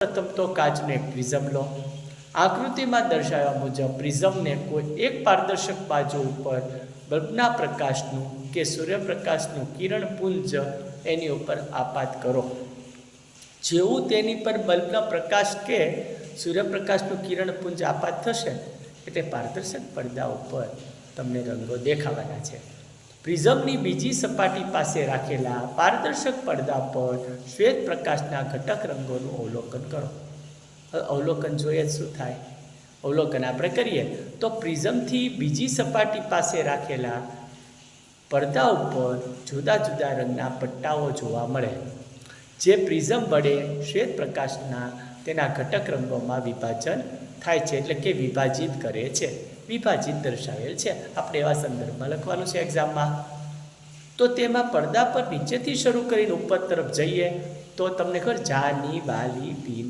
પ્રથમ તો કાચનો એક પ્રિઝમ લો। આકૃતિમાં દર્શાવ્યા મુજબ પ્રિઝમને કોઈ એક પારદર્શક બાજુ ઉપર બલ્બના પ્રકાશનું કે સૂર્યપ્રકાશનું કિરણપુંજ એની ઉપર આપાત કરો। જેવું તેની પર બલ્બના પ્રકાશ કે સૂર્યપ્રકાશનું કિરણપુંજ આપાત થશે એટલે પારદર્શક પડદા ઉપર તમને રંગો દેખાવાના છે। પ્રિઝમની બીજી સપાટી પાસે રાખેલા પારદર્શક પડદા પર શ્વેત પ્રકાશના ઘટક રંગોનું અવલોકન કરો। અવલોકન જોઈએ શું થાય? અવલોકન આપણે કરીએ તો પ્રિઝમથી બીજી સપાટી પાસે રાખેલા પડદા ઉપર જુદા જુદા રંગના પટ્ટાઓ જોવા મળે, જે પ્રિઝમ વડે શ્વેત પ્રકાશના તેના ઘટક રંગોમાં વિભાજન થાય છે, એટલે કે વિભાજિત કરે છે, વિભાજિત દર્શાવેલ છે। આપણે એવા સંદર્ભમાં લખવાનું છે એક્ઝામમાં। તો તેમાં પડદા પર નીચેથી શરૂ કરીને ઉપર તરફ જઈએ તો તમને ખબર જાની, વાલી, ભીમ,